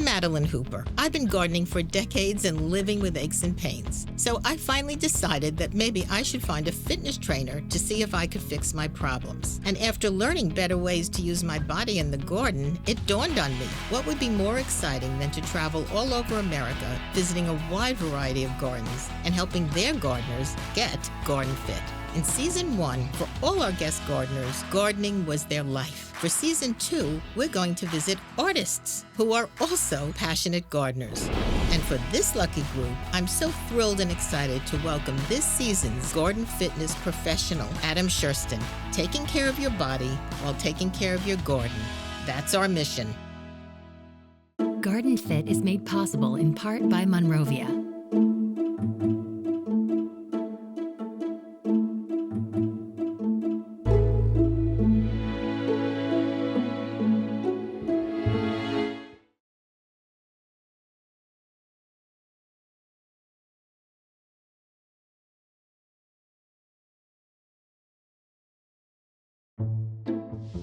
I'm Madeline Hooper. I've been gardening for decades and living with aches and pains. So I finally decided that maybe I should find a fitness trainer to see if I could fix my problems. And after learning better ways to use my body in the garden, it dawned on me what would be more exciting than to travel all over America, visiting a wide variety of gardens and helping their gardeners get GardenFit. In Season 1, for all our guest gardeners, gardening was their life. For Season 2, we're going to visit artists who are also passionate gardeners. And for this lucky group, I'm so thrilled and excited to welcome this season's garden fitness professional, Adam Schurston, taking care of your body while taking care of your garden. That's our mission. GardenFit is made possible in part by Monrovia.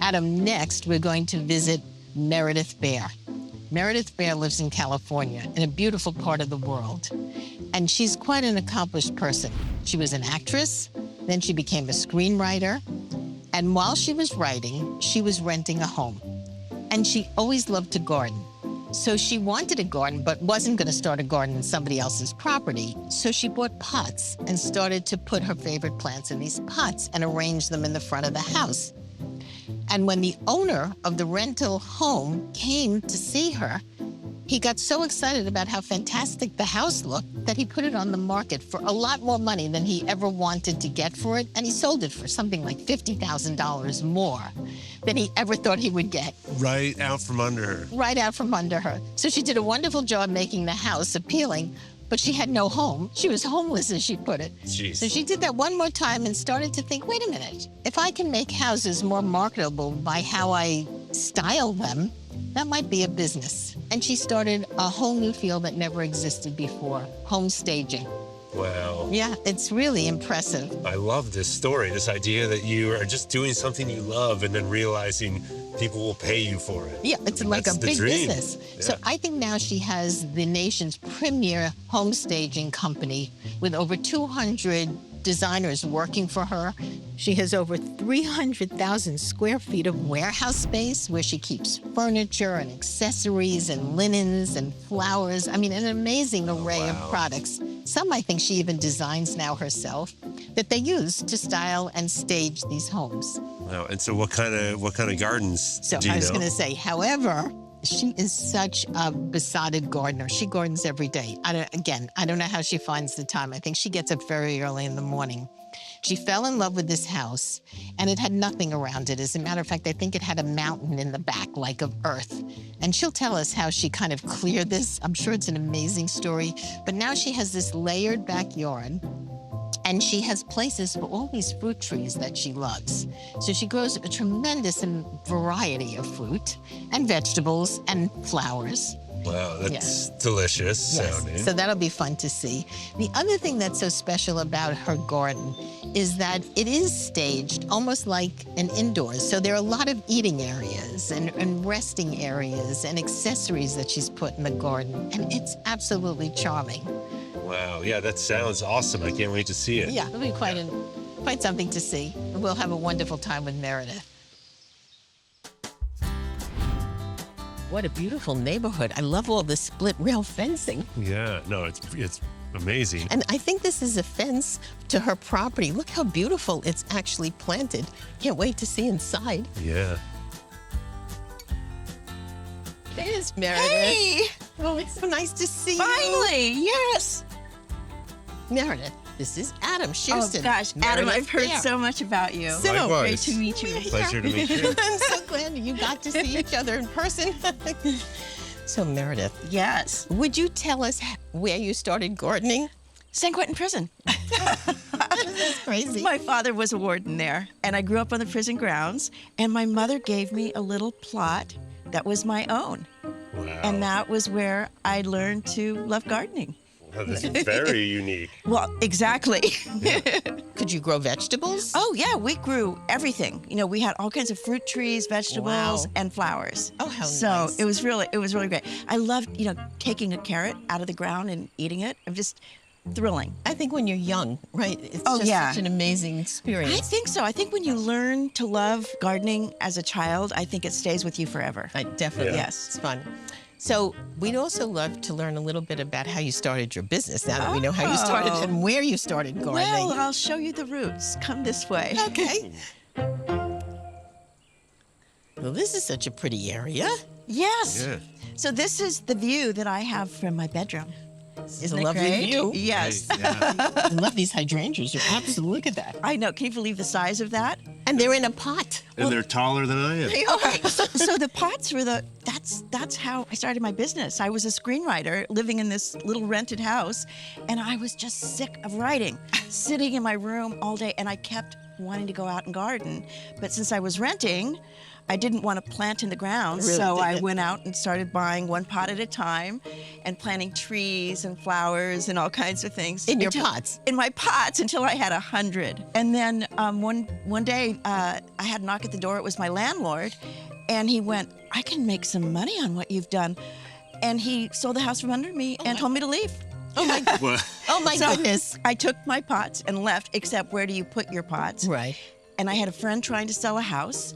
Adam, next we're going to visit Meridith Baer. Meridith Baer lives in California, in a beautiful part of the world. And she's quite an accomplished person. She was an actress, then she became a screenwriter. And while she was writing, she was renting a home. And she always loved to garden. So she wanted a garden, but wasn't going to start a garden on somebody else's property. So she bought pots and started to put her favorite plants in these pots and arrange them in the front of the house. And when the owner of the rental home came to see her, he got so excited about how fantastic the house looked that he put it on the market for a lot more money than he ever wanted to get for it. And he sold it for something like $50,000 more than he ever thought he would get. Right out from under her. Right out from under her. So she did a wonderful job making the house appealing, but she had no home. She was homeless, as she put it. Jeez. So she did that one more time and started to think, wait a minute, if I can make houses more marketable by how I style them, that might be a business. And she started a whole new field that never existed before, home staging. Wow. Yeah, it's really impressive. I love this story, this idea that you are just doing something you love and then realizing people will pay you for it. Yeah, it's like a big business. Yeah. So I think now she has the nation's premier home staging company with over 200 designers working for her. She has over 300,000 square feet of warehouse space where she keeps furniture and accessories and linens and flowers. I mean, an amazing array of products. Some I think she even designs now herself that they use to style and stage these homes. Wow. And so what kind of gardens So do you I was know? going to say, however, she is such a besotted gardener. She gardens every day. I don't know how she finds the time. I think she gets up very early in the morning. She fell in love with this house, and it had nothing around it. As a matter of fact, I think it had a mountain in the back, like of earth. And she'll tell us how she kind of cleared this. I'm sure it's an amazing story. But now she has this layered backyard, and she has places for all these fruit trees that she loves. So she grows a tremendous variety of fruit and vegetables and flowers. Wow, that's delicious sounding. So that'll be fun to see. The other thing that's so special about her garden is that it is staged almost like an indoors. So there are a lot of eating areas and resting areas and accessories that she's put in the garden. And it's absolutely charming. Wow, yeah, that sounds awesome. I can't wait to see it. Yeah, it'll be quite something to see. We'll have a wonderful time with Meridith. What a beautiful neighborhood. I love all the split rail fencing. Yeah, no, it's amazing. And I think this is a fence to her property. Look how beautiful it's actually planted. Can't wait to see inside. Yeah. There's Meridith. Hey! Oh, it's so nice to see you. Finally, yes. Meridith, this is Adam Schurston. Oh gosh, Adam, I've heard so much about you. So Likewise. Great to meet you. Pleasure to meet you. I'm so glad you got to see each other in person. So Meridith, Yes. would you tell us where you started gardening? San Quentin Prison. That's crazy. My father was a warden there, and I grew up on the prison grounds, and my mother gave me a little plot that was my own. Wow. And that was where I learned to love gardening. Oh, this is very unique. Well, exactly. Could you grow vegetables? Oh, yeah, we grew everything. You know, we had all kinds of fruit trees, vegetables, Wow. and flowers. Oh, how so nice. it was really great. I loved, taking a carrot out of the ground and eating it. I'm just thrilling. I think when you're young, right? It's Oh, just yeah. such an amazing I experience. think so. I think when you learn to love gardening as a child, I think it stays with you forever. Definitely. Yeah. Yes. It's fun. So we'd also love to learn a little bit about how you started your business now that we know how you started Oh. and where you started gardening. Well, I'll show you the roots. Come this way. Okay. Well, this is such a pretty area. Yes. Yeah. So this is the view that I have from my bedroom. It's Isn't a it lovely great? view. Yes. Yeah. I love these hydrangeas. You're absolutely, look at that. I know. Can you believe the size of that? And they're in a pot. And they're taller than I am. Okay. So the pots were that's how I started my business. I was a screenwriter living in this little rented house, and I was just sick of writing, sitting in my room all day, and I kept wanting to go out and garden. But since I was renting, I didn't want to plant in the ground, Really so I didn't. went out and started buying one pot at a time and planting trees and flowers and all kinds of things. In your until- pots? In my pots until I had 100. And then one day I had a knock at the door. It was my landlord, and he went, "I can make some money on what you've done." And he sold the house from under me and told me to leave. Oh my, Well, oh my So goodness. I took my pots and left, except where do you put your pots? Right. And I had a friend trying to sell a house,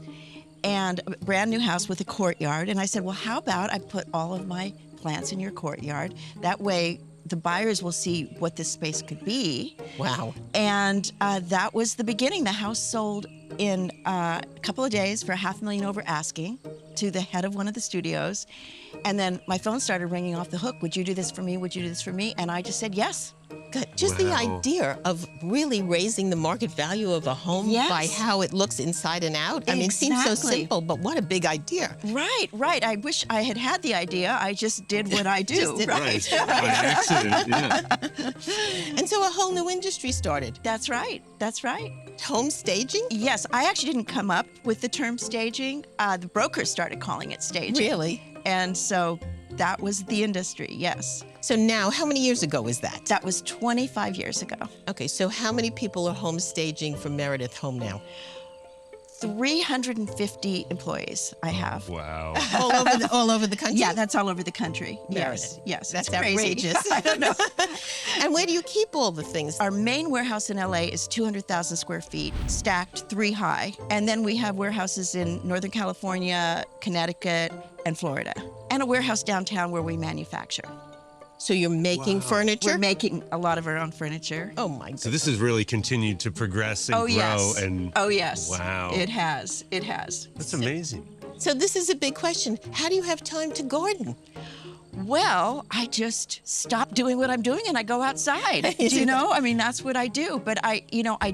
and a brand new house with a courtyard. And I said, well, how about I put all of my plants in your courtyard? That way the buyers will see what this space could be. Wow. And that was the beginning. The house sold in a couple of days for $500,000 over asking to the head of one of the studios. And then my phone started ringing off the hook. Would you do this for me? Would you do this for me? And I just said yes. Good. Just the Wow. idea of really raising the market value of a home Yes. by how it looks inside and out. I mean, it seems so Exactly. simple, but what a big idea. Right, right. I wish I had had the idea. I just did what I do. Just did- right. By accident. Yeah. And so a whole new industry started. That's right. That's right. Home staging? Yes, I actually didn't come up with the term staging. The brokers started calling it staging. Really? And so that was the industry, yes. So now, how many years ago was that? That was 25 years ago. Okay, so how many people are home staging for Meridith Home now? 350 employees I have. Wow. all over the country? Yeah, that's all over the country. Yes, Meredith. yes. That's it's crazy. outrageous. I don't know. And where do you keep all the things? Our main warehouse in LA is 200,000 square feet, stacked 3 high. And then we have warehouses in Northern California, Connecticut, and Florida. And a warehouse downtown where we manufacture. So you're making furniture? We're making a lot of our own furniture. Oh my goodness. So this has really continued to progress and Oh, grow. yes. And Oh, yes. Wow. It has. It has. that's amazing. So this is a big question. How do you have time to garden? Well, I just stop doing what I'm doing and I go outside. Do you know? I mean, that's what I do. But I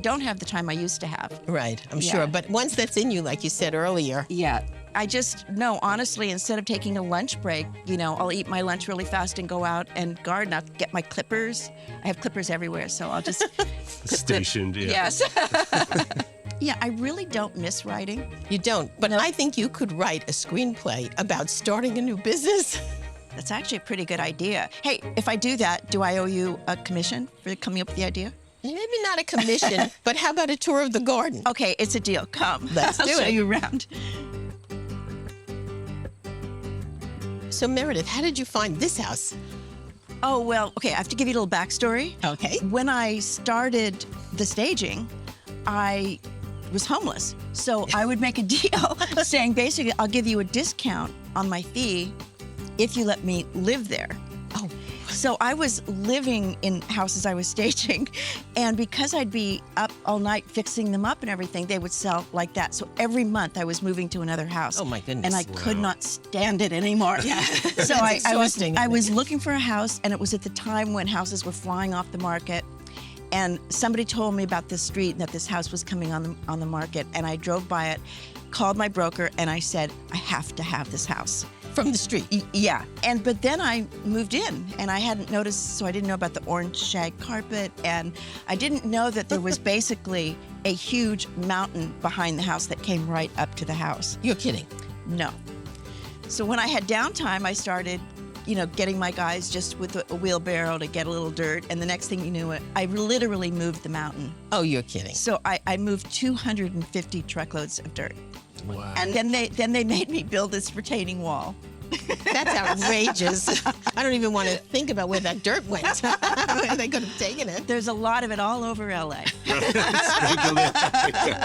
don't have the time I used to have. Right, I'm Yeah. sure. But once that's in you, like you said earlier, Yeah. I just, no, honestly, instead of taking a lunch break, I'll eat my lunch really fast and go out and garden. I'll get my clippers. I have clippers everywhere, so I'll just. Stationed. Yeah. Yes. Yeah, I really don't miss writing. you don't. But I think you could write a screenplay about starting a new business. That's actually a pretty good idea. Hey, if I do that, do I owe you a commission for coming up with the idea? Maybe not a commission, but how about a tour of the garden? Okay, it's a deal. Come. Let's I'll do show it. you around. So Meridith, how did you find this house? Oh, well, okay, I have to give you a little backstory. Okay. When I started the staging, I was homeless. So I would make a deal saying basically, I'll give you a discount on my fee if you let me live there. Oh, So I was living in houses I was staging, and because I'd be up all night fixing them up and everything, they would sell like that. So every month I was moving to another house. Oh, my goodness. And I could not stand it anymore. So exhausting, I isn't was looking for a house, and it was at the time when houses were flying off the market. And somebody told me about this street and that this house was coming on the market, and I drove by it, called my broker, and I said, I have to have this house. from the street. Yeah, but then I moved in, and I hadn't noticed, so I didn't know about the orange shag carpet, and I didn't know that there was basically a huge mountain behind the house that came right up to the house. You're kidding. No. So when I had downtime, I started, getting my guys just with a wheelbarrow to get a little dirt. And the next thing you knew, I literally moved the mountain. Oh, you're kidding. So I moved 250 truckloads of dirt. Wow. And then they made me build this retaining wall. That's outrageous. I don't even want to think about where that dirt went. They could have taken it. There's a lot of it all over LA.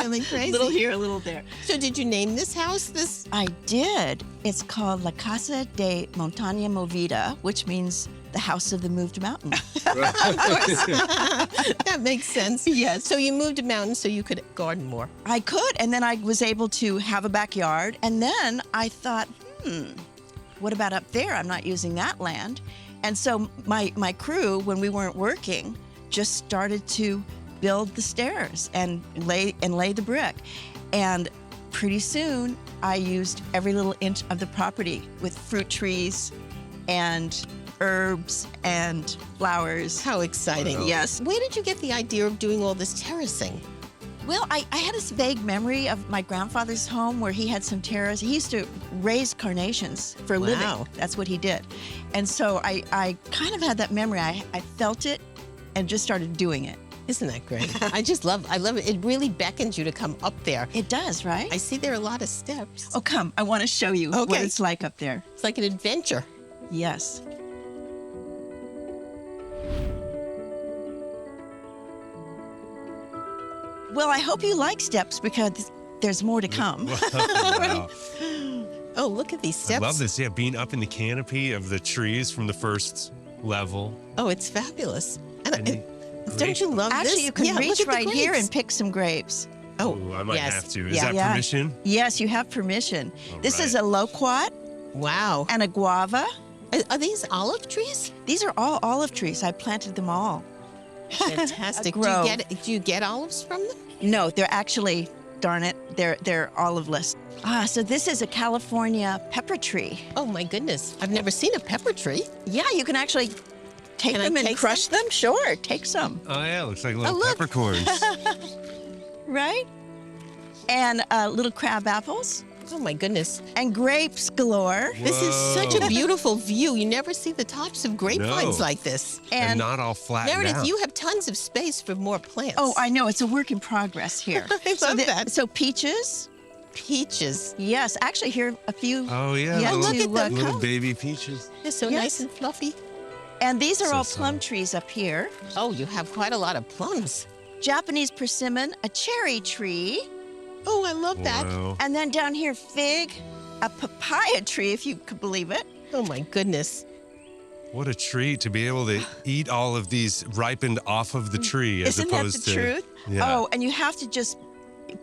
Really crazy. Little here, a little there. So did you name this house this? I did. It's called La Casa de Montaña Movida, which means the house of the moved mountain. That makes sense. Yes. So you moved a mountain so you could garden more. I could, and then I was able to have a backyard. And then I thought, what about up there? I'm not using that land. And so my crew, when we weren't working, just started to build the stairs and lay the brick. And pretty soon, I used every little inch of the property with fruit trees and herbs and flowers. How exciting. Wow. Yes. Where did you get the idea of doing all this terracing? Well, I had this vague memory of my grandfather's home where he had some terrace. He used to raise carnations for a Wow. living. That's what he did. And so I kind of had that memory. I felt it and just started doing it. Isn't that great? I love it. It really beckons you to come up there. It does, right? I see there are a lot of steps. Oh, come. I want to show you what Okay. it's like up there. It's like an adventure. Yes. Well, I hope you like steps because there's more to come. Wow. Oh, look at these I steps. love this. Yeah, being up in the canopy of the trees from the first level. Oh, it's fabulous. And And don't you love this? Actually, you can Yeah, look reach at the right here grapes. and pick some grapes. Oh, Ooh, I might yes. have to. Is Yeah. that permission? Yes, you have permission. All This is right. a loquat Wow. and a guava. Are these olive trees? These are all olive trees. I planted them all. Fantastic. A grove. Do you get olives from them? No, they're actually, darn it, they're oliveless. So this is a California pepper tree. Oh my goodness. I've never seen a pepper tree. Yeah, you can actually take Can I them and take crush them. Sure, take some. Oh, yeah. Looks like little look. peppercorns. Right? And little crab apples Oh my goodness. and grapes galore. This is such a Whoa. beautiful view. You never see the tops of grapevines No. like this. And not all flattened Meredith, out. you have tons of space for more plants. Oh, I know. It's a work in progress here. I love that. So peaches. Peaches. Yes, actually, here a few. Oh, yeah. Yeah, little, look at them. little come. baby peaches. They're so Yes. nice and fluffy. And these are So all soft. plum trees up here. Oh, you have quite a lot of plums. Japanese persimmon, a cherry tree, Oh, I love that. Wow. and then down here fig, a papaya tree, if you could believe it. Oh my goodness. What a treat to be able to eat all of these ripened off of the tree as Isn't that opposed the to. truth? Yeah. Oh, and you have to just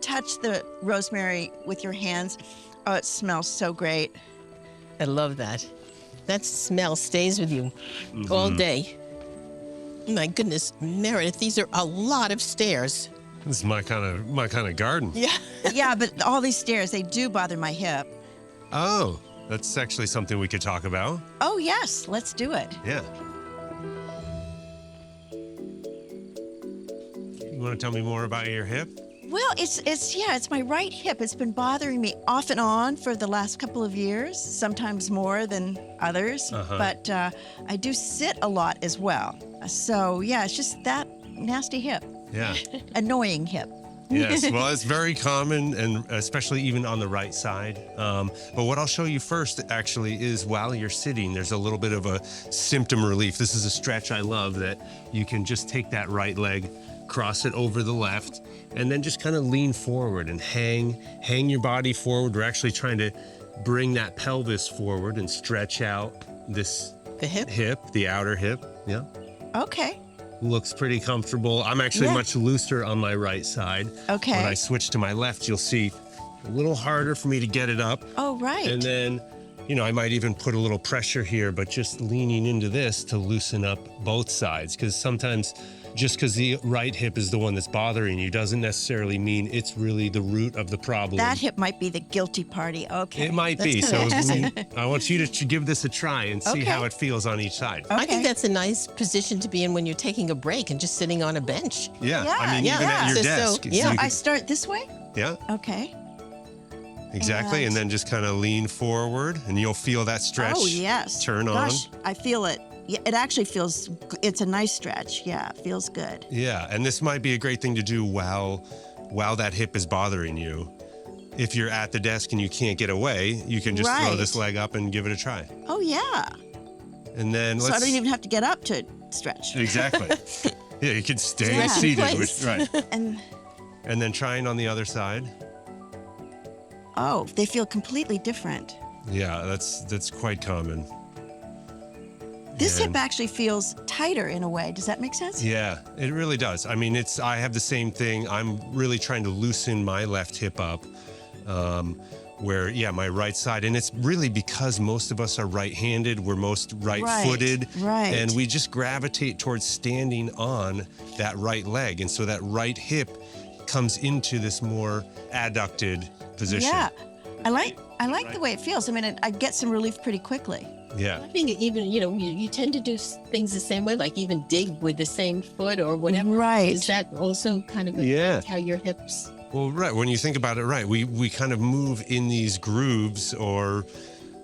touch the rosemary with your hands. Oh, it smells so great. I love that. That smell stays with you all day. My goodness, Meredith, these are a lot of stairs. This is my kind of garden. Yeah. Yeah, but all these stairs, they do bother my hip. Oh, that's actually something we could talk about. Oh, yes, let's do it. Yeah. You want to tell me more about your hip? Well, it's my right hip. It's been bothering me off and on for the last couple of years, sometimes more than others. Uh-huh. But I do sit a lot as well. So, yeah, it's just that nasty hip, Yeah. annoying hip. Yes. Well, it's very common, and especially even on the right side. But what I'll show you first, actually, is while you're sitting, there's a little bit of a symptom relief. This is a stretch I love that you can just take that right leg, cross it over the left, and then just kind of lean forward and hang your body forward. We're actually trying to bring that pelvis forward and stretch out this The hip? the outer hip. Yeah. Okay. Looks pretty comfortable. I'm actually Yeah. much looser on my right side. Okay. When I switch to my left, you'll see a little harder for me to get it up. Oh, right. And then, I might even put a little pressure here, but just leaning into this to loosen up both sides. Because sometimes just because the right hip is the one that's bothering you doesn't necessarily mean it's really the root of the problem. That hip might be the guilty party. Okay. It might That's be. kinda So interesting. I want you to give this a try and see Okay. how it feels on each side. I Okay. think that's a nice position to be in when you're taking a break and just sitting on a bench. Yeah. Yeah, I mean, even yeah. at your So- desk. yeah. you I could- start this way? yeah. Okay. Exactly. And then just kind of lean forward and you'll feel that stretch. Oh, yes. Turn Gosh, on. I feel it. Yeah, it actually feels, it's a nice stretch. Yeah, it feels good. Yeah. And this might be a great thing to do while that hip is bothering you. If you're at the desk and you can't get away, you can just throw Right. this leg up and give it a try. Oh, yeah. And then So I don't even have to get up to stretch. Exactly. Yeah, you can stay Stretch in seated. place. Right. And And then trying on the other side. oh, they feel completely different. Yeah, that's quite common. This And- hip actually feels tighter in a way. Does that make sense? Yeah, it really does. I mean, I have the same thing. I'm really trying to loosen my left hip up, where, yeah, my right side. And it's really because most of us are right-handed. We're most right-footed. right. And we just gravitate towards standing on that right leg. And so that right hip comes into this more adducted position. Yeah. I like the way it feels. I mean, I get some relief pretty quickly. Yeah. I think even, you tend to do things the same way, like even dig with the same foot or whatever. Right. Is that also kind of Yeah. how your hips? Well, right. When you think about it, right, we kind of move in these grooves or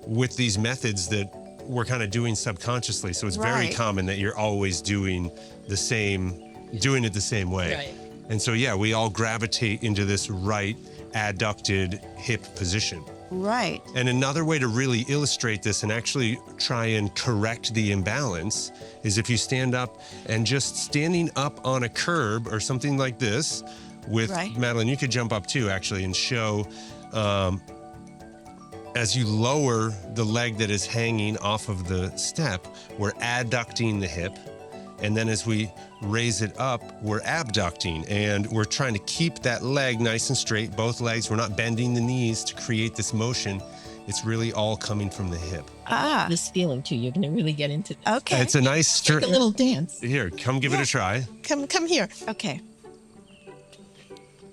with these methods that we're kind of doing subconsciously. So it's very Right. common that you're always doing it the same way. Right. And so, yeah, we all gravitate into this right adducted hip position. Right. And another way to really illustrate this and actually try and correct the imbalance is if you stand up and just standing up on a curb or something like this with Right. Madeline, you could jump up too, actually, and show as you lower the leg that is hanging off of the step, we're adducting the hip. And then as we raise it up, we're abducting and we're trying to keep that leg nice and straight, both legs. We're not bending the knees to create this motion. It's really all coming from the hip. Ah. This feeling too, you're going to really get into this. Okay. It's a nice Take a little dance. Here, come give it a try. Come here. Okay.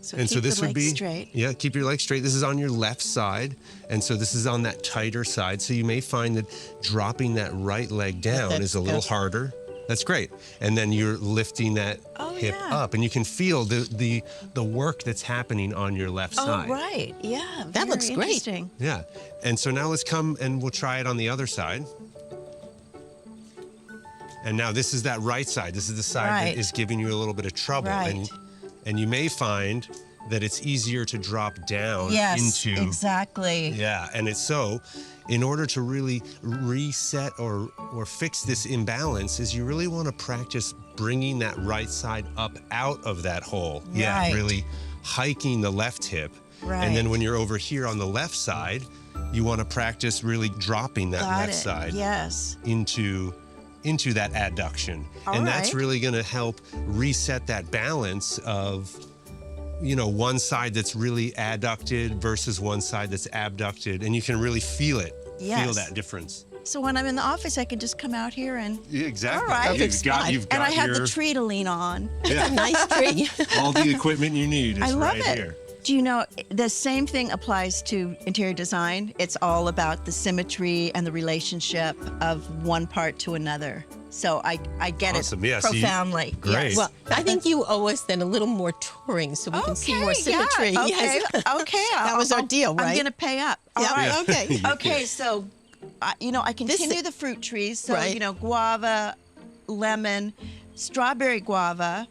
So And keep so this the would legs be straight. Yeah, keep your legs straight. This is on your left side. And so this is on that tighter side. So you may find that dropping that right leg down That's is a little good. harder. That's great. And then you're lifting that Oh, hip yeah. up and you can feel the work that's happening on your left Oh, side. right. Yeah. That looks very great. interesting. Yeah. And so now let's come and we'll try it on the other side. And now this is that right side. This is the side Right. that is giving you a little bit of trouble. Right. And you may find that it's easier to drop down Yes, into. exactly. Yeah. And it's so, in order to really reset or fix this imbalance, is you really want to practice bringing that right side up out of that hole. Yeah. Right. Really hiking the left hip. And then Right. when you're over here on the left side, you want to practice really dropping that Got left it. side Yes. into that adduction. All and that's right. really going to help reset that balance of, one side that's really adducted versus one side that's abducted. And you can really feel it, feel Yes. that difference. So when I'm in the office, I can just come out here and Exactly. All right. You've got and I have your, the tree to lean on. yeah, Nice tree. all the equipment you need is I love right it. here. Do you know the same thing applies to interior design? It's all about the symmetry and the relationship of one part to another. So I get Awesome. it Yeah, so you- profoundly. Great. Yes. Well, I think you owe us then a little more touring so we can see more symmetry. Yeah. Okay. Yes. Okay. That was our deal, right? I'm gonna pay up. All Yeah, right. okay. You Okay. can. So, I continue the fruit trees. So Right. guava, lemon, strawberry guava,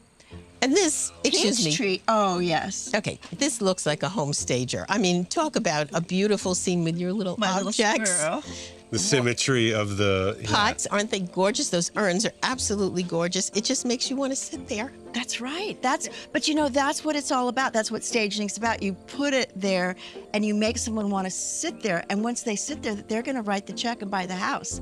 And this, excuse peach me. tree. Oh yes. Okay, this looks like a home stager. I mean, talk about a beautiful scene with your little My little objects. squirrel. The symmetry of the Pots, aren't they gorgeous? Those urns are absolutely gorgeous. It just makes you want to sit there. That's right. But that's what it's all about. That's what staging's about. You put it there and you make someone want to sit there. And once they sit there, they're going to write the check and buy the house.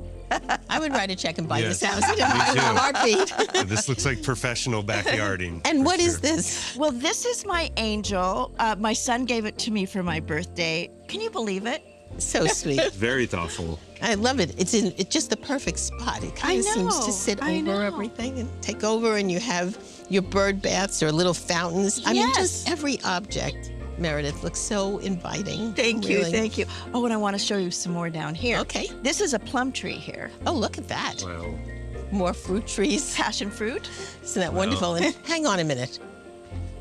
I would write a check and buy Yes. this house in a Me too. heartbeat. Yeah, this looks like professional backyarding. And for what is sure. this? Well, this is my angel. My son gave it to me for my birthday. Can you believe it? So sweet. Very thoughtful. I love it. It's just the perfect spot. It kind I of seems know, to sit I over know. everything and take over, and you have your bird baths or little fountains. I mean, just Yes. every object, Meredith, looks so inviting. Thank you. Really. Thank you. Oh, and I want to show you some more down here. Okay. This is a plum tree here. Oh, look at that. Wow. More fruit trees. Passion fruit. Isn't that wonderful? And hang on a minute.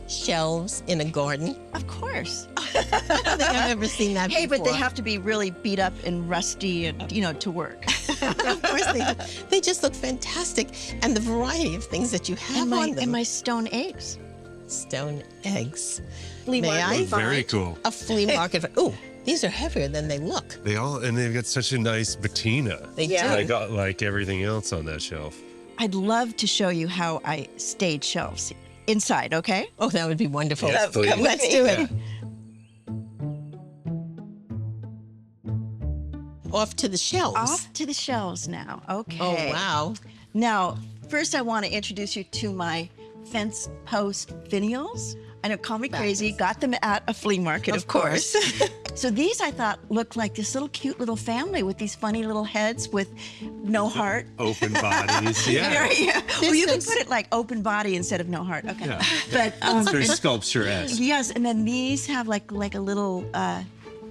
shelves in a garden? Of course. I don't think I've ever seen that Hey, before. but they have to be really beat up and rusty and, to work. Of course they do. They just look fantastic. And the variety of things that you have on them. And my stone eggs. Stone eggs. Flea May market I? Oh, very cool. A flea market. Ooh, these are heavier than they look. They've got such a nice patina. They Yeah. do. Like everything else on that shelf. I'd love to show you how I stage shelves inside, okay? Oh, that would be wonderful. Yes, please. Come, let's do it. Off to the shelves. Off to the shelves now. Okay. Oh, wow. Now, first I want to introduce you to my fence post finials. I know, call me crazy, got them at a flea market, of course. So these I thought looked like this little cute little family with these funny little heads with no heart. Open bodies. Yeah. Yeah. Well, you can looks- put it like open body instead of no heart. Okay. Yeah. But It's very sculpture-esque. yes, and then these have like a little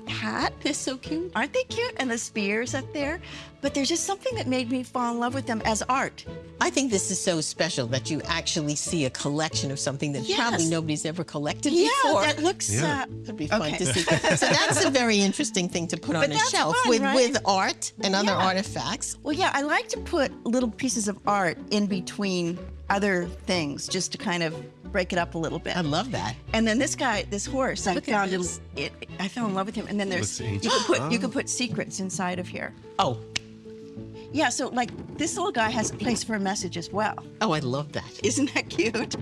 hat. They're so cute. Aren't they cute? And the spears up there. But there's just something that made me fall in love with them as art. I think this is so special that you actually see a collection of something that Yes. probably nobody's ever collected Yeah, before. that looks. Yeah. That'd be fun Okay. to see. So that's a very interesting thing to put on But a that's shelf fun, with right? art and other Yeah. artifacts. Well, yeah, I like to put little pieces of art in between other things just to kind of break it up a little bit. I love that. And then this guy, this horse, I Look at found this. I fell in love with him. And then there's Looks ancient. you can put secrets inside of here. Oh, Yeah, so like this little guy has a place for a message as well. I love that. Isn't that cute?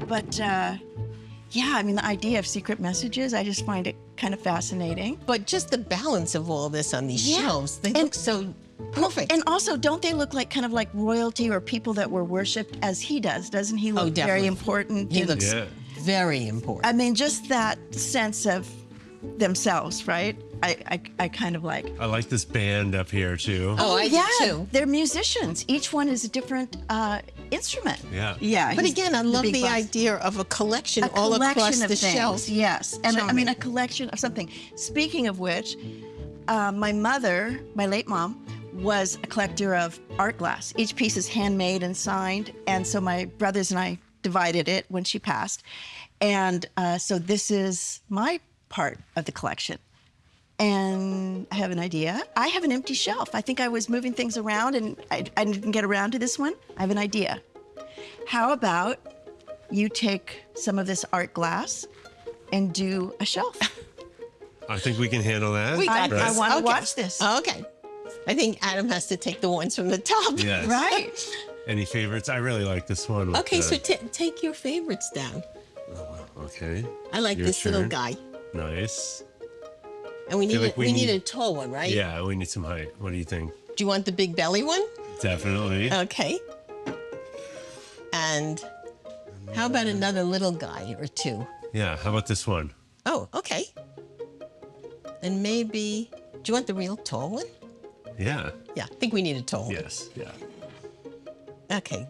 But yeah, I mean the idea of secret messages, I just find it kind of fascinating. But just the balance of all this on these Yeah. shelves, they And- look so perfect. And also, don't they look like kind of like royalty or people that were worshipped as he does? Doesn't he look very definitely. important? He and- looks Yeah. very important. I mean, just that sense of themselves, right? I kind of like. I like this band up here too. Oh, I do too. They're musicians. Each one is a different instrument. Yeah. Yeah. But he's again, I love big the boss. idea of a collection A all collection across of the things, shelf. yes. And I mean, Charming. a collection of something. Speaking of which, my mother, my late mom, was a collector of art glass. Each piece is handmade and signed. And so my brothers and I divided it when she passed. And so this is my part of the collection. And I have an idea. I have an empty shelf. I think I was moving things around and I didn't get around to this one. I have an idea. How about you take some of this art glass and do a shelf? I think we can handle that. I want to Okay. watch this. Okay. I think Adam has to take the ones from the top. Yes. Right. Any favorites? I really like this one. with Okay, the- so take your favorites down. Okay. I like Your this little turn. guy. Nice. And we Feel need like we we need need- a tall one, right? Yeah, we need some height. What do you think? Do you want the big belly one? Definitely. Okay. And how about another little guy or two? Yeah. How about this one? Oh, okay. And maybe, do you want the real tall one? Yeah. Yeah, I think we need a tall one. Yes. Yeah. Okay.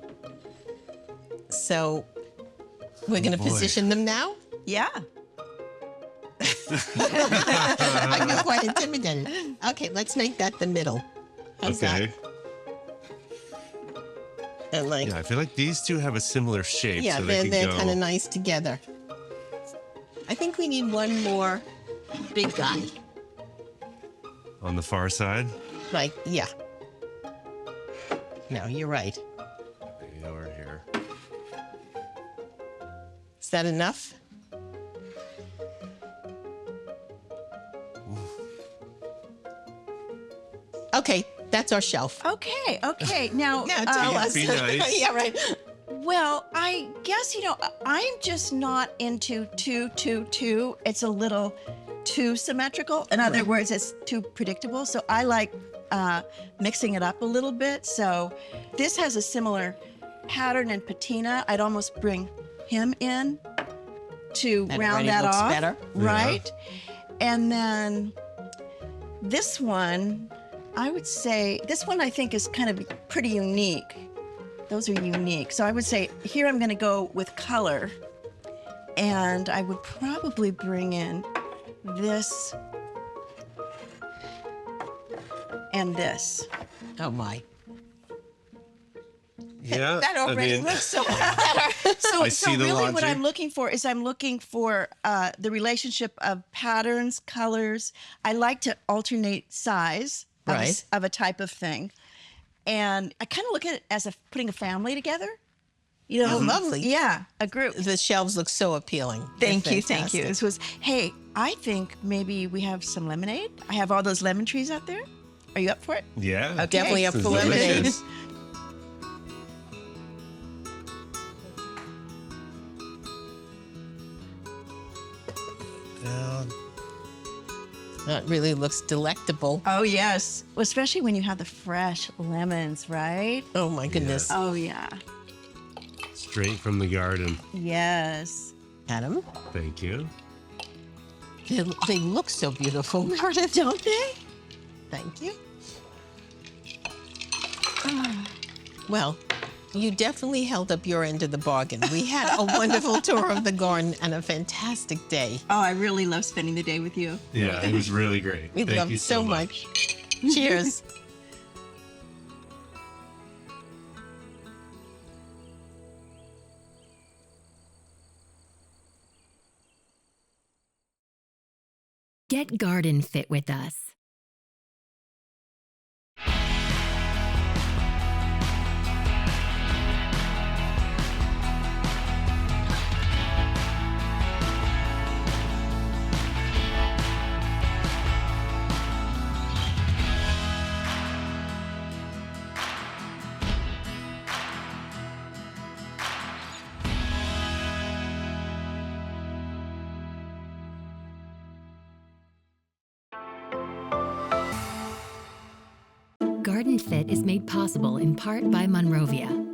So we're going to boy. position them now? Yeah. I feel quite intimidated. Okay, let's make that the middle. How's Okay. that? And like, Yeah, I feel like these two have a similar shape. yeah, so they they're can go. kind of nice together. I think we need one more big guy. On the far side. Like, yeah. No, you're right. Maybe over here. Is that enough? Okay, that's our shelf. Okay. Okay. Now, Yeah, tell us. Be nice. Yeah, right. well, I guess, I'm just not into 2-2-2. It's a little too symmetrical. In other words, it's too predictable. So I like mixing it up a little bit. So this has a similar pattern and patina. I'd almost bring him in to That round already that looks off. better. Right? And then this one, I would say, this one I think is kind of pretty unique. Those are unique. So I would say here I'm going to go with color. And I would probably bring in this and this. Oh my. Yeah, That already I mean, looks so better. So, I see the really what logic. I'm looking for is I'm looking for the relationship of patterns, colors. I like to alternate size of, Right. of a type of thing. And I kind of look at it as putting a family together. You know, Oh, lovely. Yeah, a group. The shelves look so appealing. They're Thank you. fantastic. This was, hey, I think maybe we have some lemonade. I have all those lemon trees out there. Are you up for it? Yeah, Okay. Definitely up this for is lemonade. delicious. That really looks delectable. Oh, yes. Well, especially when you have the fresh lemons, right? Oh my goodness. Oh, yeah. Straight from the garden. Yes. Adam, Thank you. they look so beautiful, Meredith, Don't they? Thank you. Well, you definitely held up your end of the bargain. We had a wonderful tour of the garden and a fantastic day. Oh, I really love spending the day with you. Yeah, it was really great. We Thank loved you it so much. Cheers. Get GardenFit with us. GardenFit is made possible in part by Monrovia.